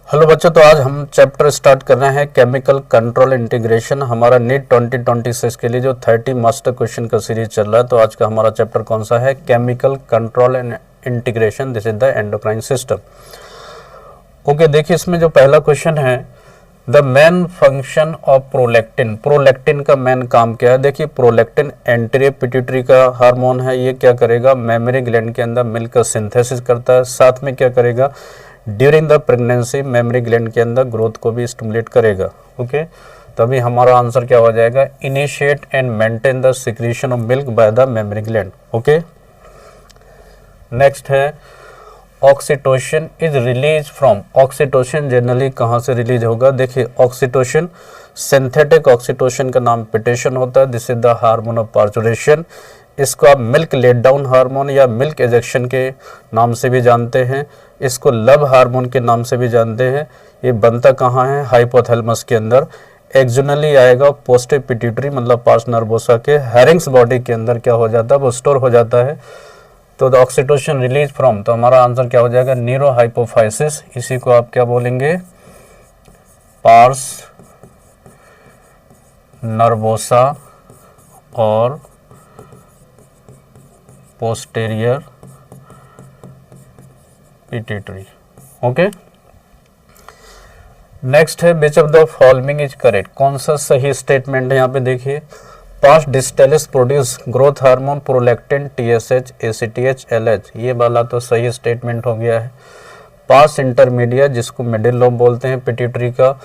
Hello बच्चों, तो आज हम चैप्टर स्टार्ट कर रहे हैं केमिकल कंट्रोल इंटीग्रेशन। हमारा नीट 2026 के लिए जो 30 मास्टर क्वेश्चन का सीरीज चल रहा है। तो आज का हमारा चैप्टर कौन सा है? Chemical control and integration, this is the endocrine system. Okay, देखिए इसमें जो पहला क्वेश्चन है, the main function of prolactin. Prolactin का मेन काम क्या है? देखिए प्रोलैक्टिन एंटीरियर पिट्यूटरी का हार्मोन है। ये क्या करेगा? मेमोरी ग्लैंड के अंदर मिल्क का सिंथेसिस करता है। साथ में क्या करेगा? During the pregnancy memory gland के अंदर ग्रोथ को भी स्टिमुलेट करेगा। ओके, तभी हमारा आंसर क्या हो जाएगा? Initiate and maintain the secretion of milk by the mammary gland. Okay, next है oxytocin is release from. Oxytocin generally कहाँ से रिलीज होगा? देखिए ऑक्सीटोसिन, सिंथेटिक ऑक्सीटोसिन का नाम पिटेशन होता है। This is the hormone of parturition. इसको आप मिल्क लेट डाउन हार्मोन या मिल्क एजेक्शन के नाम से भी जानते हैं। इसको लव हार्मोन के नाम से भी जानते हैं। ये बनता कहाँ है? हाइपोथैलेमस के अंदर। एक्सोनली आएगा पोस्टे पिट्यूटरी मतलब पार्स नर्वोसा के हैरिंग्स बॉडी के अंदर क्या हो जाता है? वो स्टोर हो जाता है। तो द ऑक्सीटोसिन रिलीज फ्रॉम, तो हमारा आंसर क्या हो जाएगा? Neuro hypophysis. इसी को आप क्या बोलेंगे? पार्स नर्वोसा और पोस्टेरियर पिट्यूटरी। ओके, नेक्स्ट है which of the following is correct. कौन सा सही स्टेटमेंट है? यहाँ पे देखिए, pars distalis produce growth hormone prolactin TSH ACTH LH. ये वाला तो सही स्टेटमेंट हो गया है। पास इंटरमीडिएट, जिसको मिडिल लोब बोलते हैं पिट्यूटरी का,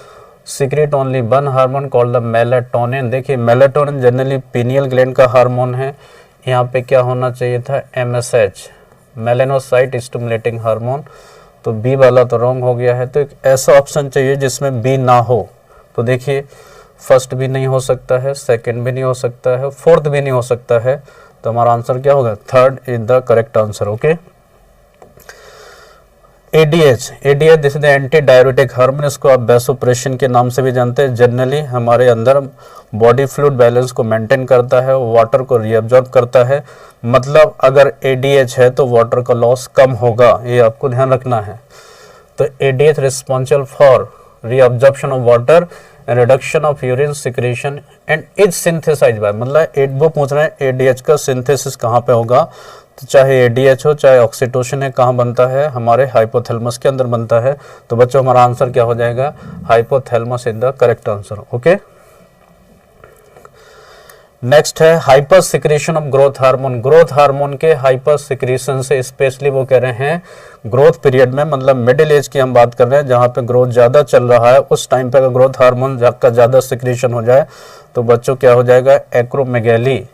secrete only one hormone called the melatonin. देखिए मेलाटोनिन जनरली पीनियल ग्लैंड का हार्मोन है। यहाँ पे क्या होना चाहिए था? MSH, melanocyte stimulating hormone. तो बी वाला तो रॉन्ग हो गया है। तो एक ऐसा ऑप्शन चाहिए जिसमें बी ना हो। तो देखिए फर्स्ट भी नहीं हो सकता है, सेकंड भी नहीं हो सकता है, फोर्थ भी नहीं हो सकता है। तो हमारा आंसर क्या होगा? Third is the correct answer. Okay, ADH, ADH this is the anti diuretic hormone. इसको आप वैसोप्रेशन के नाम से भी जानते हैं। जनरली हमारे अंदर बॉडी फ्लूइड बैलेंस को मेंटेन करता है, वाटर को रीअब्जॉर्ब करता है। मतलब अगर एडीएच है तो वाटर का लॉस कम होगा, ये आपको ध्यान रखना है। तो ADH responsible for reabsorption of water, reduction of urine secretion and is synthesize by, मतलब वो पूछ रहे हैं एडीएच का सिंथेसिस कहाँ पे होगा। तो चाहे एडीएच हो चाहे ऑक्सीटोसिन है, कहाँ बनता है? हमारे हाइपोथैलेमस के अंदर बनता है। तो बच्चों हमारा आंसर क्या हो जाएगा? Hypothalamus is the correct answer. Okay, next है hyper secretion of growth hormone. Growth hormone के हाइपर सिक्रीशन से स्पेशली वो कह रहे हैं ग्रोथ पीरियड में, मतलब मिडिल एज की हम बात कर रहे हैं, जहाँ पे ग्रोथ ज़्यादा चल रहा है उस टाइम पे अगर ग्रोथ हार्मोन का ज़्यादा सिक्रीशन हो जाए तो बच्चों क्या हो जाएगा? एक्रोमेगैली।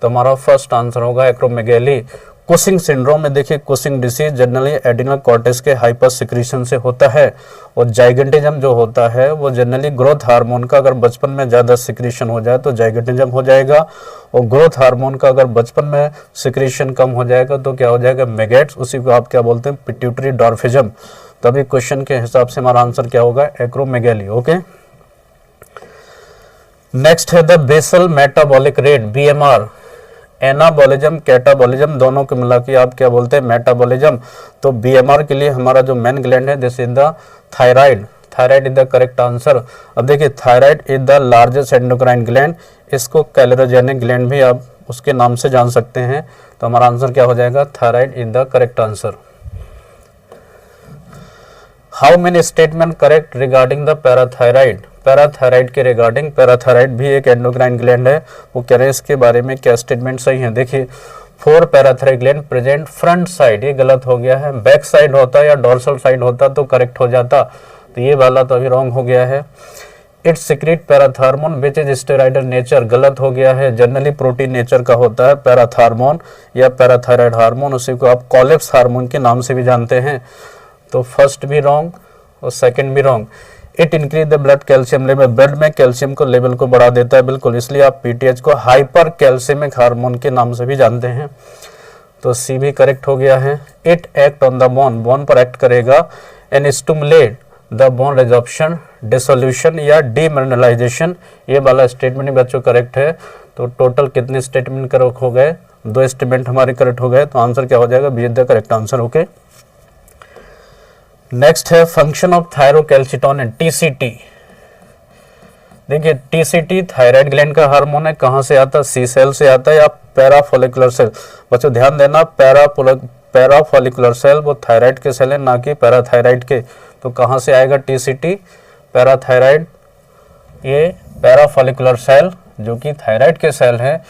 तो हमारा फर्स्ट आंसर होगा एक्रोमेगैली। कुशिंग सिंड्रोम में देखिए, Cushing disease generally adrenal cortex के हाइपर सिक्रीशन से होता है। और जाइगेंटिज्म जो होता है वो जनरली ग्रोथ हार्मोन का अगर बचपन में ज़्यादा सिक्रीशन हो जाए तो जाइगेंटिज्म हो जाएगा। और ग्रोथ हार्मोन का अगर बचपन में सिक्रीशन कम हो जाएगा तो क्या हो जाएगा? मेगेट्स। उसी को आप क्या बोलते हैं? Pituitary dwarfism. तभी क्वेश्चन के हिसाब से हमारा आंसर क्या होगा? एक्रोमेगैली। ओके, नेक्स्ट है the basal metabolic rate, BMR. Anabolism catabolism दोनों को मिला के आप क्या बोलते हैं? मेटाबॉलिज्म। तो बीएमआर के लिए हमारा जो मेन ग्लैंड है this is the thyroid. Thyroid is the correct answer. अब देखिए thyroid is the largest endocrine gland. इसको कैलोरोजेनिक ग्लैंड भी आप उसके नाम से जान सकते हैं। तो हमारा आंसर क्या हो जाएगा? Thyroid is the correct answer. How many statement correct regarding the parathyroid? Parathyroid के रिगार्डिंग, पैराथायराइड भी एक एंडोक्राइन ग्लैंड है, वो कह रहे हैं इसके बारे में क्या स्टेटमेंट सही है। देखिए 4 parathyroid gland present front side, ये गलत हो गया है। बैक साइड होता या डोर्सल साइड होता तो करेक्ट हो जाता। तो ये वाला तो अभी रॉन्ग हो गया है। It's secret parathormone which is steroidal nature, गलत हो गया है। जनरली प्रोटीन नेचर का होता है पैराथार्मोन या पैराथायराइड हार्मोन। उसी को आप कॉलेप्स हार्मोन के नाम से भी जानते हैं। तो फर्स्ट भी रॉन्ग और सेकंड भी wrong. It increase the blood calcium level, blood में कैल्शियम को लेवल को बढ़ा देता है, बिल्कुल। इसलिए आप पीटीएच को हाइपर कैल्शियमिक हार्मोन के नाम से भी जानते हैं। तो सी भी करेक्ट हो गया है। It act on the bone, bone पर एक्ट करेगा। And stimulate the bone resorption, dissolution या डीमिनरलाइजेशन। ये वाला स्टेटमेंट बच्चों करेक्ट है। तो टोटल कितने स्टेटमेंट करेक्ट हो गए? 2 स्टेटमेंट हमारे करेक्ट हो गए। तो आंसर क्या हो जाएगा? B is the correct answer. Okay, next है फंक्शन ऑफ थायरोकैल्सिटोनिन टीसीटी। देखिए टीसीटी थायराइड ग्लैंड का हार्मोन है, कहाँ से आता है, सी सेल से आता है या पैराफोलिकुलर सेल। बच्चों ध्यान देना, पैराफोलिकुलर सेल वो थायराइड के सेल है, ना कि पैराथायराइड के। तो कहाँ से आएगा टीसीटी, पैराथायराइड, ये पैराफोलिकुलर सेल जो कि थायराइड के सेल है।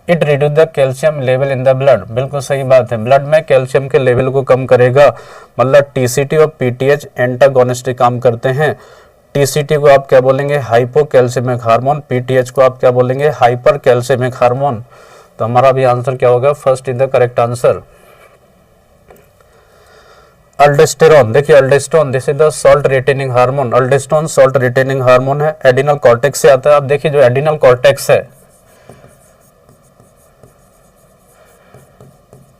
It reduce the calcium level in the blood, बिल्कुल सही बात है, ब्लड में कैल्शियम के लेवल को कम करेगा। मतलब टीसीटी और पीटीएच एंटागोनिस्टिक काम करते हैं। टीसीटी को आप क्या बोलेंगे, हाइपोकैल्सिमिक हार्मोन, पीटीएच को आप क्या बोलेंगे, हाइपर कैल्सिमिक हार्मोन। तो हमारा भी आंसर क्या होगा, first is the correct answer. Aldosterone, देखिए aldosterone this is the salt retaining hormone. Aldosterone salt retaining hormone है, एडिनल कॉर्टेक्स से आता है। आप देखिए जो एडिनल कॉर्टेक्स है,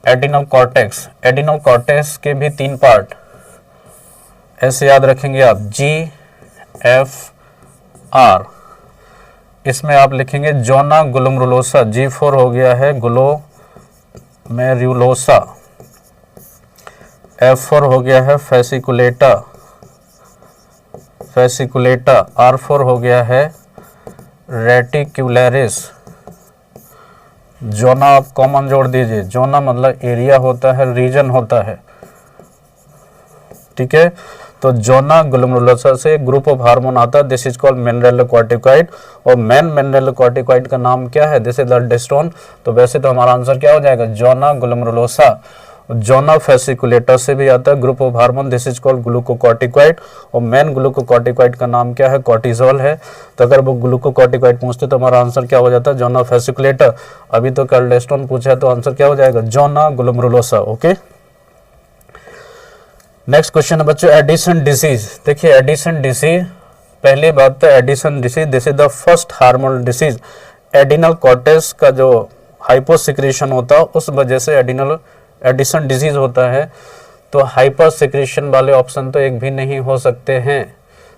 एडिनल कॉर्टेक्स के भी 3 पार्ट ऐसे याद रखेंगे आप, जी एफ आर। इसमें आप लिखेंगे जोना ग्लोमेरुलोसा, G4 हो गया है ग्लोमेरुलोसा, F4 हो गया है फेसिकुलेटा, R4 हो गया है रेटिक्युलरिस। जोना आप कॉमन जोड़ दीजिए, जोना मतलब एरिया होता है, रीजन होता है, ठीक है। तो जोना ग्लोमेरुलोसा से ग्रुप ऑफ हार्मोन आता है, दिस इज कॉल्ड मिनरलोकॉर्टिकॉइड। और मेन मिनरलोकॉर्टिकॉइड का नाम क्या है, दिस इज अल्डोस्टेरोन। तो वैसे तो हमारा आंसर क्या हो जाएगा, जोना ग्लोमेरुलोसा। जोना फेसिकुलेटा से भी आता है group of hormone, this is called glucocorticoid. और मेन ग्लूकोकॉर्टिकॉइड का नाम क्या है, कॉर्टिजोल है। तो अगर वो ग्लूकोकॉर्टिकॉइड पूछते तो हमारा आंसर क्या हो जाता है, जोना फेसिकुलेटा। अभी तो अल्डोस्टेरोन पूछा है तो आंसर क्या हो जाएगा, zona glomerulosa. Okay, next question है बच्चों, एडिसन डिसीज। देखिए एडिसन डिसीज, पहली बात तो Addison disease this is the first hormonal disease. Adrenal cortex का जो हाइपोसिक्रेशन होता है उस वजह से एडिसन डिजीज होता है। तो हाइपर सिक्रेशन वाले ऑप्शन तो एक भी नहीं हो सकते हैं।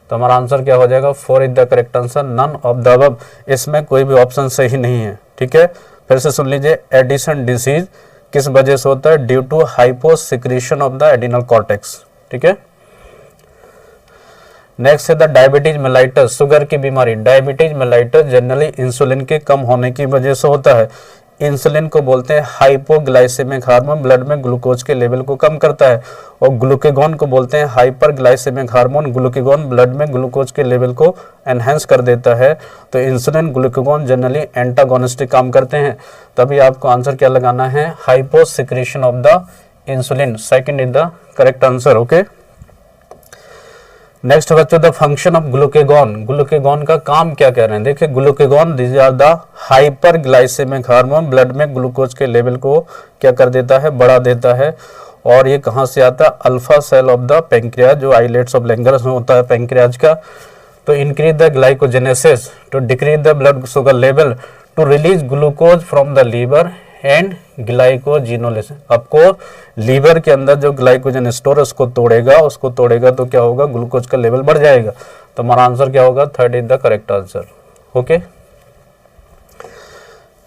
तो हमारा आंसर क्या हो जाएगा, 4 is the correct answer, none of the above. इसमें कोई भी ऑप्शन सही नहीं है, ठीक है। फिर से सुन लीजिए, एडिसन डिसीज किस वजह से होता है, due to hyposecretion of the adrenal cortex, ठीक है। नेक्स्ट है द डायबिटीज मेलाइटस, शुगर की बीमारी। डायबिटीज मेलाइटस जनरली इंसुलिन के कम होने की वजह से होता है। इंसुलिन को बोलते हैं हाइपोग्लाइसेमिक हार्मोन, ब्लड में ग्लूकोज के लेवल को कम करता है। और ग्लूकेगॉन को बोलते हैं हाइपरग्लाइसेमिक हार्मोन, ग्लूकेगॉन ब्लड में ग्लूकोज के लेवल को एनहेंस कर देता है। तो इंसुलिन ग्लूकेगॉन जनरली एंटागोनिस्टिक काम करते हैं। तभी आपको आंसर क्या लगाना है, hyposecretion of the insulin, second is the correct answer. Okay, next बच्चों the function of glucagon. Glucagon का काम क्या कह रहे हैं, देखिए glucagon this are the hyperglycemic hormone, blood में ग्लूकोज के लेवल को क्या कर देता है, बढ़ा देता है। और ये कहाँ से आता है, alpha cell of the pancreas, जो आइलेट्स ऑफ लैंगर्स में होता है पेंक्रियाज का। तो increase the glycogenesis to decrease the blood sugar level to release glucose from the liver and glycogenolysis. आपको लीवर के अंदर जो ग्लाइकोजन स्टोर है उसको तोड़ेगा तो क्या होगा, ग्लूकोज का लेवल बढ़ जाएगा। तो हमारा आंसर क्या होगा, third is the correct answer. Okay,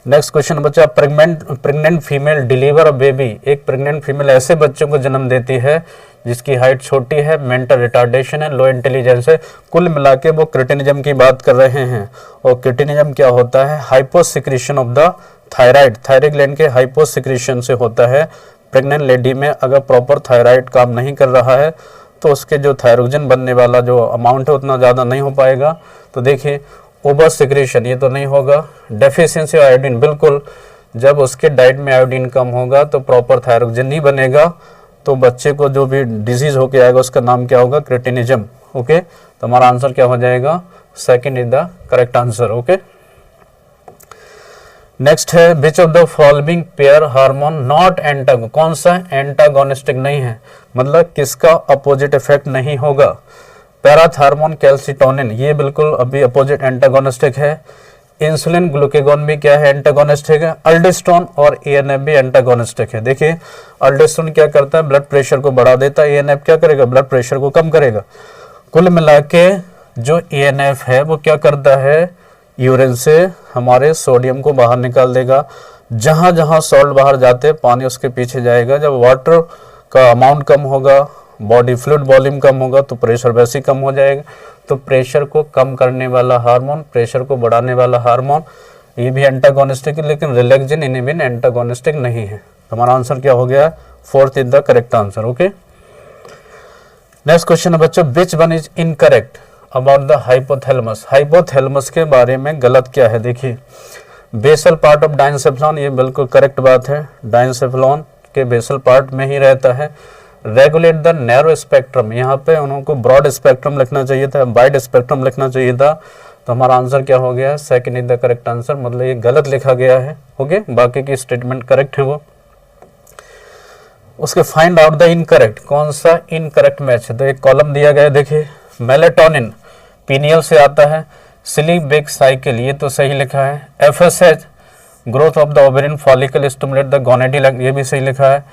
next question बच्चा, pregnant female deliver a baby. एक प्रेग्नेंट फीमेल ऐसे बच्चों को जन्म देती है जिसकी हाइट छोटी है, मेंटल रिटार्डेशन है, लो इंटेलिजेंस है। कुल मिला के वो क्रिटिनिज्म की बात कर रहे हैं। और क्रिटिनिज्म क्या होता है, hyposecretion of the thyroid gland के हाइपोसिक्रेशन से होता है। प्रेग्नेंट लेडी में अगर प्रॉपर थायराइड काम नहीं कर रहा है तो उसके जो थायरोजन बनने वाला जो अमाउंट है उतना ज़्यादा नहीं हो पाएगा। तो देखिए ओवर सिक्रेशन ये तो नहीं होगा। डेफिशिएंसी ऑफ आयोडीन, बिल्कुल जब उसके डाइट में आयोडीन कम होगा तो प्रॉपर थायरोजन नहीं बनेगा, तो बच्चे को जो भी डिजीज होके आएगा उसका नाम क्या होगा, क्रिटिनिज्म। ओके, तो हमारा आंसर क्या हो जाएगा, second is the correct answer. Okay, next है which of the following pair hormone not antagonist, कौन सा एंटागोनिस्टिक नहीं है, मतलब किसका अपोजिट इफेक्ट नहीं होगा। पैराथार्मोन कैल्सिटोनिन ये बिल्कुल अभी अपोजिट एंटागोनिस्टिक है। इंसुलिन ग्लूकेगॉन भी क्या है, एंटागोनिस्टिक है। अल्डोस्टेरोन और एएनएफ भी एंटागोनिस्टिक है। देखिए अल्डोस्टेरोन क्या करता है, ब्लड प्रेशर को बढ़ा देता है, एएनएफ क्या करेगा, ब्लड प्रेशर को कम करेगा। कुल मिला के जो एएनएफ है वो क्या करता है, यूरिन से हमारे सोडियम को बाहर निकाल देगा। जहां जहां सॉल्ट बाहर जाते पानी उसके पीछे जाएगा। जब वाटर का अमाउंट कम होगा, बॉडी फ्लूइड वॉल्यूम कम होगा तो प्रेशर वैसे ही कम हो जाएगा। तो प्रेशर को कम करने वाला हार्मोन, प्रेशर को बढ़ाने वाला हार्मोन, ये भी एंटागोनिस्टिक है, लेकिन रिलैक्सिन इनहिबिन एंटागोनिस्टिक नहीं है। हमारा आंसर क्या हो गया? Fourth is the correct answer. Okay, next question है बच्चों, which one is incorrect about the hypothalamus. Hypothalamus के बारे में गलत क्या है? देखिए, बेसल पार्ट ऑफ डायनसेफ्लॉन, ये बिल्कुल करेक्ट बात है, डायनसेफ्लॉन के बेसल पार्ट में ही रहता है। रेगुलेट द नैरो स्पेक्ट्रम, यहाँ पे उनको ब्रॉड स्पेक्ट्रम लिखना चाहिए था, वाइड स्पेक्ट्रम लिखना चाहिए था। तो हमारा आंसर क्या हो गया? Second is the correct answer, मतलब ये गलत लिखा गया है। ओके, बाकी की स्टेटमेंट करेक्ट है वो। उसके फाइंड आउट द इनकरेक्ट, कौन सा इनकरेक्ट मैच है? तो एक कॉलम दिया गया है, देखिए, मेलेटोनिन पीनियल से आता है, स्लीप वेक साइकिल, ये तो सही लिखा है। FSH growth of the ovarian follicle stimulate the gonadal, ये भी सही लिखा है।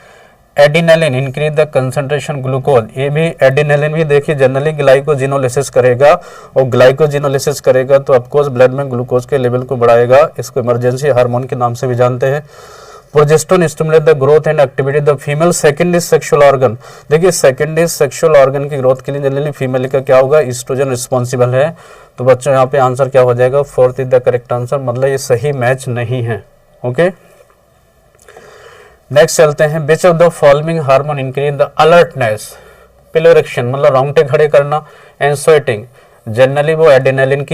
Adrenaline increase the concentration glucose, ये भी एडिनेलिन भी देखिए जनरली ग्लाइकोजिनोलिसिस करेगा, और ग्लाइकोजिनोलिसिस करेगा तो ऑफकोर्स ब्लड में ग्लूकोज के लेवल को बढ़ाएगा। इसको इमरजेंसी हार्मोन के नाम से भी जानते हैं। Progesterone stimulate the growth and activity the female secondary sexual organ, देखिए सेकेंडरी सेक्सुअल ऑर्गन की ग्रोथ के लिए जनरली फीमेल का क्या होगा? ईस्ट्रोजन रिस्पॉन्सिबल है। तो बच्चों यहाँ पे आंसर क्या हो जाएगा? Fourth is the correct answer, मतलब ये सही मैच नहीं है। ओके, नेक्स्ट चलते हैं, which of the following hormone increase the alertness, piloerection मतलब रोंगटे खड़े करना, एंड स्वेटिंग, जनरली वो एडिनेलिन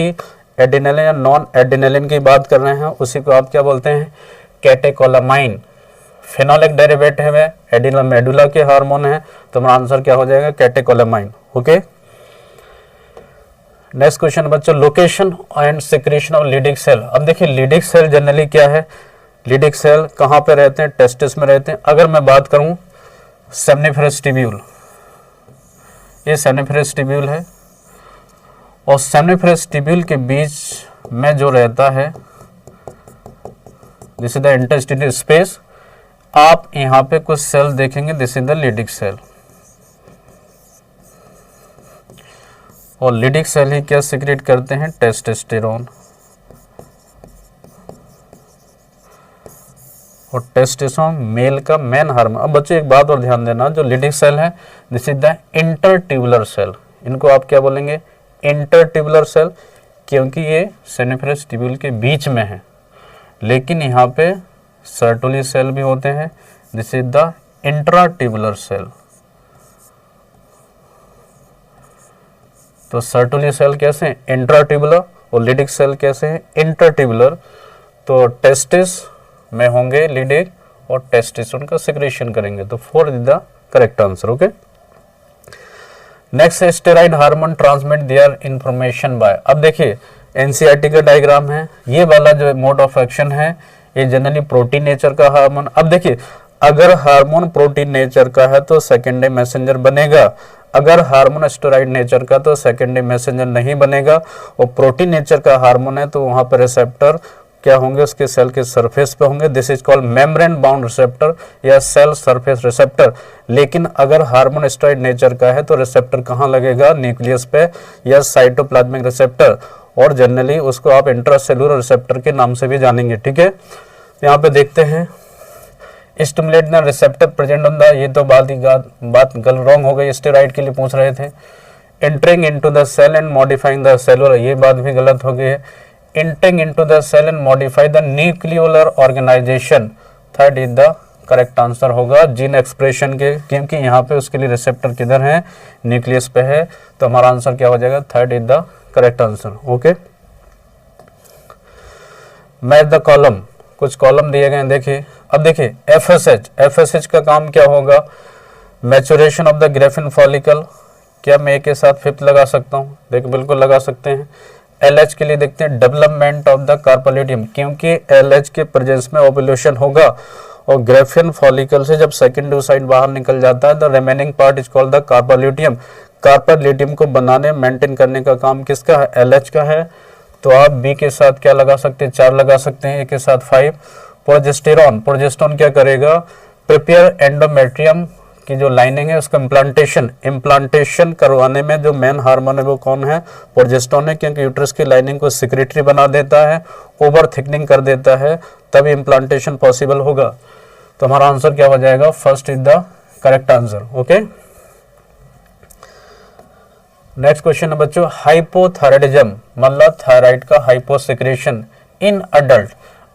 या नॉन एडिनेलिन की बात कर रहे हैं, उसी को आप क्या बोलते हैं? कैटेकोलामाइन। फेनोलिक डेरिवेटिव है, एडिनल मेडुला के हार्मोन है, तो हमारा आंसर क्या हो जाएगा? कैटेकोलामाइन। ओके, नेक्स्ट क्वेश्चन बच्चों, location and secretion of Leydig cell. अब देखिए लीडिक सेल जनरली क्या है? लीडिक सेल कहाँ पे रहते हैं? टेस्टिस में रहते हैं। अगर मैं बात करूं सेमनिफेरस ट्यूब्यूल, ये सेमनिफेरस ट्यूब्यूल है, और सेमनिफेरस ट्यूब्यूल के बीच में जो रहता है, this is the interstitial space. आप यहाँ पे कुछ सेल देखेंगे, दिस इज द लीडिक सेल, और लीडिक सेल ही क्या सिक्रेट करते हैं? टेस्टोस्टेरोन। और टेस्टोस्टेरोन मेल का मेन हार्मोन। अब बच्चों एक बात और ध्यान देना, जो लीडिक सेल है दिस इज द इंटरट्यूबुलर सेल, इनको आप क्या बोलेंगे? इंटरट्यूबुलर सेल, क्योंकि ये सेमिनिफेरस ट्यूब्यूल के बीच में है। लेकिन यहाँ पे सर्टुली सेल भी होते हैं, दिस इज द इंट्राट्यूबुलर सेल। तो सर्टुली सेल कैसे हैं? इंट्राट्यूबुलर, और लीडिक सेल कैसे हैं? इंटरट्यूबुलर। तो टेस्टिस में होंगे लीडिक, और टेस्टोस्टेरोन का सिक्रेशन करेंगे, तो fourth is the correct answer. Okay, next है steroid hormone transmit their information by. अब देखिए एनसीईआरटी का डायग्राम है, ये वाला जो मोड ऑफ एक्शन है ये जनरली प्रोटीन नेचर का हार्मोन। अब देखिए अगर हार्मोन प्रोटीन नेचर का है तो सेकेंडरी मैसेंजर बनेगा, अगर हार्मोन स्टेरॉइड नेचर का तो सेकेंडरी मैसेंजर नहीं बनेगा। और प्रोटीन नेचर का हार्मोन है तो वहां पर रिसेप्टर क्या होंगे? उसके सेल के सरफेस पे होंगे, this is called membrane bound receptor या सेल सरफेस रिसेप्टर। लेकिन अगर हार्मोन स्टेरॉइड नेचर का है तो रिसेप्टर कहाँ लगेगा? न्यूक्लियस पे या साइटोप्लाज्मिक रिसेप्टर, और जनरली उसको आप इंट्रासेलुलर रिसेप्टर के नाम से भी जानेंगे। ठीक है, यहाँ पे देखते हैं stimulate the receptor present on the, ये तो बात गल रॉन्ग हो गई, स्टेरॉइड के लिए पूछ रहे थे। Entering into the cell and modifying the cellular, ये बात भी गलत हो गई है। Entering into the cell and modify the nucleolar organisation, third is the correct answer होगा जीन एक्सप्रेशन के, क्योंकि यहाँ पे उसके लिए रिसेप्टर किधर है? न्यूक्लियस पे है। तो हमारा आंसर क्या हो जाएगा? Third is the correct answer. Okay, match the column, कुछ कॉलम दिए गए हैं देखिए। अब देखिए एफएसएच का काम क्या होगा? Maturation of the Graafian follicle, क्या मैं के साथ फिफ्थ लगा सकता हूँ? देखिए बिल्कुल लगा सकते हैं। एलएच के लिए देखते हैं डेवलपमेंट ऑफ द कार्पोल्यूटियम, क्योंकि एलएच के प्रेजेंस में ओव्यूलेशन होगा, और ग्रेफिन फॉलिकल से जब सेकेंड oocyte बाहर निकल जाता है तो remaining part is called the corpus luteum. Corpus luteum को बनाने मेंटेन करने का काम किसका है? एलएच का है। तो आप बी के साथ क्या लगा सकते हैं? 4 लगा सकते हैं, ए के साथ 5। प्रोजेस्टेरोन क्या करेगा? प्रिपेयर एंडोमेट्रियम की जो लाइनिंग है उसका इम्प्लांटेशन करवाने में जो मेन हार्मोन है वो कौन है? प्रोजेस्टेरोन है, क्योंकि यूट्रस की लाइनिंग को सिक्रेटरी बना देता है, ओवर थिकनिंग कर देता है, तभी इम्प्लांटेशन पॉसिबल होगा। तो हमारा आंसर क्या हो जाएगा? First is the correct answer. Okay, next question है बच्चों, हाइपोथायराइडिज्म मतलब थायराइड का हाइपोसिक्रेशन इन अडल्ट।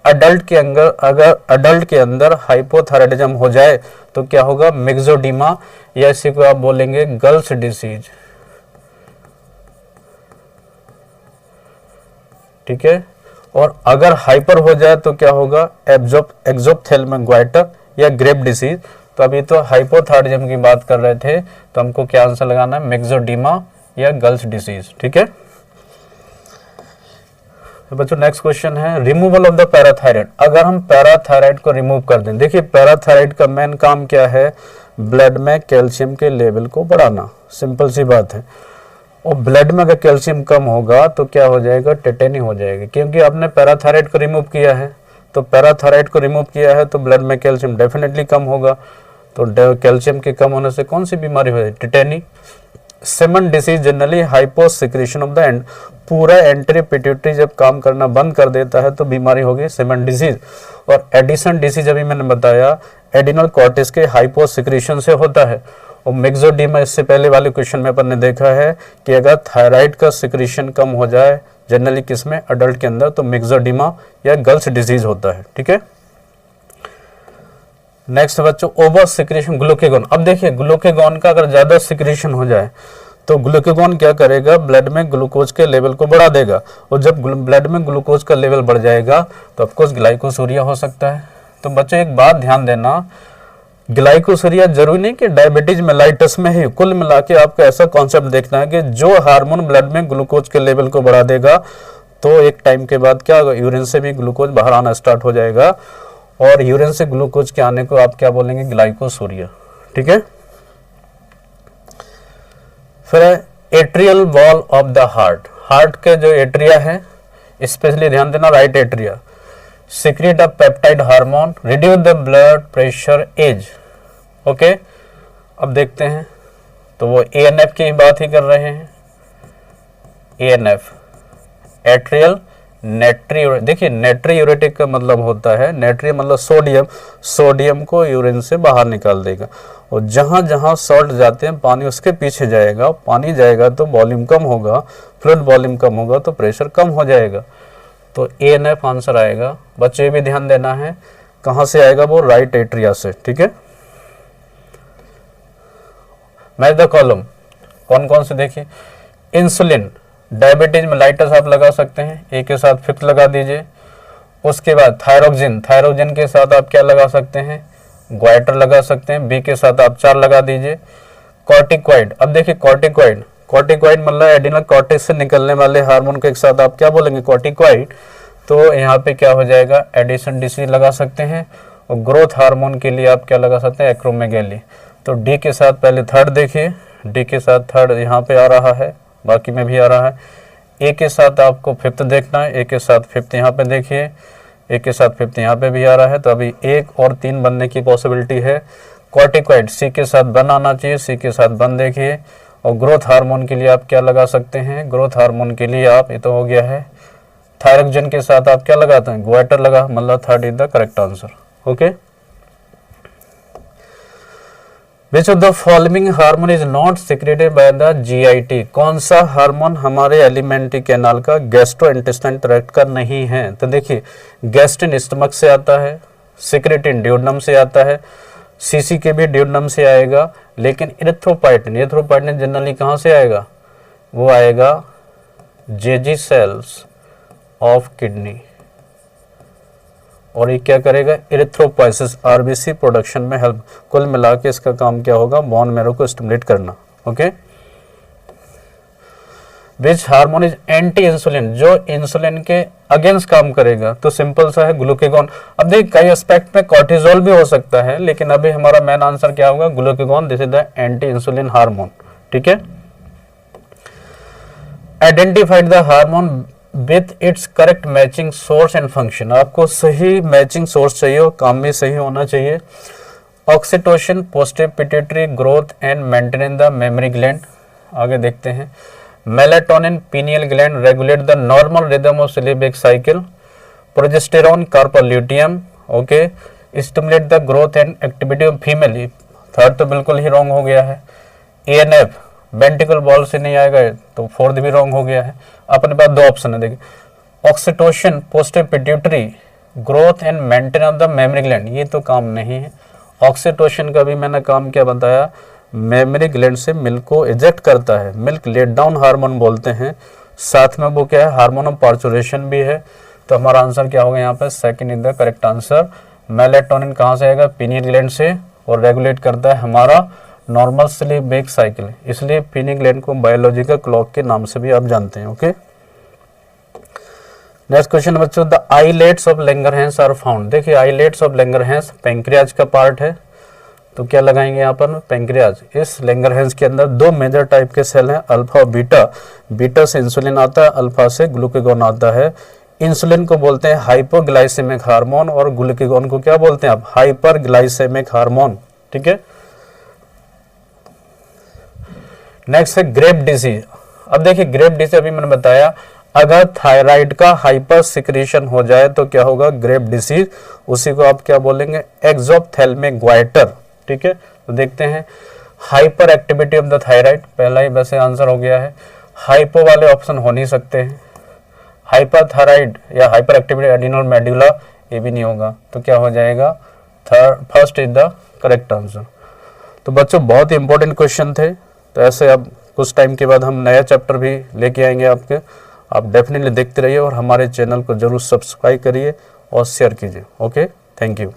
अडल्ट के अंदर, अगर अडल्ट के अंदर हाइपोथायराइडिज्म हो जाए तो क्या होगा, मिक्सोडीमा, या इसी को आप बोलेंगे गर्ल्स डिसीज। ठीक है, और अगर हाइपर हो जाए तो क्या होगा, एक्सोप्थेल्मिक ग्वाइटर या ग्रेप डिसीज। तो अभी तो हाइपोथायराइडिज्म की बात कर रहे थे, तो हमको क्या आंसर लगाना है, मिक्सोडीमा या गर्ल्स डिसीज। ठीक है, तो बच्चों नेक्स्ट क्वेश्चन है, रिमूवल ऑफ द पैराथायराइड। अगर हम पैराथायराइड को रिमूव कर दें, देखिए पैराथायराइड का मेन काम क्या है, ब्लड में कैल्शियम के लेवल को बढ़ाना, सिंपल सी बात है। और ब्लड में अगर कैल्शियम कम होगा तो क्या हो जाएगा, टेटेनी हो जाएगी, क्योंकि आपने पैराथायराइड को रिमूव किया है। तो पैराथायराइड को रिमूव किया है तो ब्लड में कैल्शियम डेफिनेटली कम होगा। तो कैल्शियम के कम होने से कौन सी बीमारी हो जाएगी, tetany. Simmonds disease generally hyposecretion of the end, पूरा एंट्री पिट्यूटरी जब काम करना बंद कर देता है तो बीमारी होगी सिमन डिसीज। और एडिसन डिसीज अभी मैंने बताया एडिनल कॉर्टेक्स के हाइपोसिक्रेशन से होता है। और मिक्सोडीमा इससे पहले वाले क्वेश्चन में अपन ने देखा है कि अगर थायराइड का सिक्रेशन कम हो जाए जनरली किसमें, अडल्ट के अंदर, तो मिक्सोडीमा या गर्ल्स डिजीज होता है। ठीक है, नेक्स्ट बच्चों, ओवर सिक्रेशन ग्लूकेगॉन। अब देखिए ग्लूकेगॉन का अगर ज्यादा सिक्रेशन हो जाए तो ग्लूकेगॉन क्या करेगा, ब्लड में ग्लूकोज के लेवल को बढ़ा देगा। और जब ब्लड में ग्लूकोज का लेवल बढ़ जाएगा तो ऑफकोर्स ग्लाइकोसूरिया हो सकता है। तो बच्चों एक बात ध्यान देना, ग्लाइकोसूरिया जरूरी नहीं कि डायबिटीज मेलाइटस में ही, कुल मिला के आपको ऐसा कॉन्सेप्ट देखना है कि जो हार्मोन ब्लड में ग्लूकोज के लेवल को बढ़ा देगा तो एक टाइम के बाद क्या होगा, यूरिन से भी ग्लूकोज बाहर आना स्टार्ट हो जाएगा। और यूरिन से ग्लूकोज के आने को आप क्या बोलेंगे, ग्लाइकोसूरिया। ठीक है, फिर atrial wall of the heart. Heart के जो एट्रिया है, स्पेशली ध्यान देना, right atria secrete a peptide hormone, reduce the blood pressure as. Okay, अब देखते हैं, तो वो एएनएफ की बात ही कर रहे हैं। एएनएफ एट्रियल नेट्री, देखिए नेट्रीयूरेटिक का मतलब होता है, नेट्री मतलब सोडियम, सोडियम को यूरिन से बाहर निकाल देगा। और जहां जहां सॉल्ट जाते हैं पानी उसके पीछे जाएगा, पानी जाएगा तो वॉल्यूम कम होगा, फ्लूइड वॉल्यूम कम होगा तो प्रेशर कम हो जाएगा। तो एएनएफ आंसर आएगा। बच्चे भी ध्यान देना है कहां से आएगा, वो राइट एट्रिया से। ठीक है, मैच द कॉलम, कौन कौन से देखिए, इंसुलिन, डायबिटीज मेलाइटस आप लगा सकते हैं, ए के साथ फिफ्थ लगा दीजिए। उसके बाद थायरोक्सिन, थायरोक्सिन के साथ आप क्या लगा सकते हैं, ग्वाइटर लगा सकते हैं, बी के साथ आप 4 लगा दीजिए। कॉर्टिकॉइड, अब देखिए कॉर्टिकॉइड, कॉर्टिकॉइड मतलब एडिनल कॉर्टेक्स से निकलने वाले हार्मोन के एक साथ आप क्या बोलेंगे, कॉर्टिकॉइड। तो यहाँ पे क्या हो जाएगा, एडिसन डिसीज लगा सकते हैं। और ग्रोथ हार्मोन के लिए आप क्या लगा सकते हैं, एक्रोमेगैली। तो डी के साथ पहले थर्ड देखिए, डी के साथ थर्ड यहाँ पे आ रहा है, बाकी में भी आ रहा है। ए के साथ आपको फिफ्थ देखना है, ए के साथ फिफ्थ यहाँ पे देखिए, ए के साथ फिफ्थ यहाँ पे भी आ रहा है। तो अभी 1 और 3 बनने की पॉसिबिलिटी है। कॉर्टिकॉइड सी के साथ 1 आना चाहिए, सी के साथ 1 देखिए। और ग्रोथ हार्मोन के लिए आप क्या लगा सकते हैं, ग्रोथ हार्मोन के लिए आप, ये तो हो गया है, थायरोक्सिन के साथ आप क्या लगाते हैं, ग्वाइटर लगा, मतलब third is the correct answer. Okay, Which of the following hormone is not secreted by the GIT? कौन सा हार्मोन हमारे एलिमेंट्री कैनाल का गैस्ट्रोइंटेस्टाइन ट्रैक्ट का नहीं है? तो देखिए गैस्ट्रिन स्टमक से आता है, सिक्रेटिन ड्यूोडेनम से आता है, सीसी के भी ड्यूोडेनम से आएगा, लेकिन इरिथ्रोपाइटिन, इरिथ्रोपाइटिन जनरली कहाँ से आएगा, वो आएगा जेजी सेल्स ऑफ किडनी। और ये क्या करेगा, इरिथ्रोपोइसिस आरबीसी प्रोडक्शन में हेल्प, कुल मिला के इसका काम क्या होगा, बोन मैरो को स्टिमुलेट करना। Okay, which hormone is anti insulin, जो इंसुलिन के अगेंस्ट काम करेगा, तो सिंपल सा है ग्लूकेगॉन। अब देख कई एस्पेक्ट में कॉर्टिजोल भी हो सकता है, लेकिन अभी हमारा मेन आंसर क्या होगा, glucagon, this is the anti insulin hormone. ठीक है, identified the hormone with its correct matching source and function, आपको सही मैचिंग सोर्स चाहिए और काम भी सही होना चाहिए। Oxytocin posterior pituitary growth and maintain the mammary gland. आगे देखते हैं, melatonin pineal gland regulate the normal rhythm of सिलिबिक cycle. Progesterone corpus luteum, okay, stimulate the growth and activity of female, third तो बिल्कुल ही रॉन्ग हो गया है। एएनएफ वेंट्रिकल वॉल से नहीं आएगा तो फोर्थ भी रॉन्ग हो गया है। अपने पास दो ऑप्शन है, देखिए oxytocin posterior pituitary growth and maintain of the mammary gland, ये तो काम नहीं है। ऑक्सीटोसिन का भी मैंने काम क्या बताया, मेमरी ग्लैंड से मिल्क को इजेक्ट करता है, मिल्क लेट डाउन हार्मोन बोलते हैं। साथ में वो क्या है, हार्मोन ऑफ पार्चुरेशन भी है। तो हमारा आंसर क्या होगा यहाँ पे, second is the correct answer. Melatonin कहाँ से आएगा, पीनियल ग्लैंड से, और रेगुलेट करता है हमारा नॉर्मल स्लीप वेक साइकिल, इसलिए पीनियल ग्लैंड को बायोलॉजिकल क्लॉक के नाम से भी आप जानते हैं। ओके, नेक्स्ट क्वेश्चन बच्चों, the islets of Langerhans are found. देखिए आइलेट्स ऑफ लैंगरहैंस पैंक्रियाज का पार्ट है, तो क्या लगाएंगे यहाँ पर, पैंक्रियाज। इस लैंगरहैंस के अंदर दो मेजर टाइप के सेल हैं, अल्फा और बीटा। बीटा से इंसुलिन आता है, अल्फा से ग्लूकागॉन आता है। इंसुलिन को बोलते हैं हाइपोग्लाइसेमिक हार्मोन और ग्लूकागॉन को क्या बोलते हैं आप, हाइपरग्लाइसेमिक हार्मोन। ठीक है, नेक्स्ट है ग्रेप डिजीज। अब देखिए ग्रेप डिजीज अभी मैंने बताया, अगर थायराइड का हाइपर सिक्रीशन हो जाए तो क्या होगा, ग्रेप डिसीज। उसी को आप क्या बोलेंगे, एक्सोप्थेल्मिक ग्वाइटर। ठीक है, तो देखते हैं hyper activity of the thyroid, पहला ही वैसे आंसर हो गया है। हाइपो वाले ऑप्शन हो नहीं सकते हैं, हाइपर थायराइड या हाइपर एक्टिविटी एडिनोल मेडुला, ये भी नहीं होगा, तो क्या हो जाएगा, first is the correct answer. तो बच्चों बहुत ही इंपॉर्टेंट क्वेश्चन थे, तो ऐसे अब कुछ टाइम के बाद हम नया चैप्टर भी लेके आएंगे आपके, आप डेफिनेटली देखते रहिए और हमारे चैनल को जरूर सब्सक्राइब करिए और शेयर कीजिए। Okay, thank you.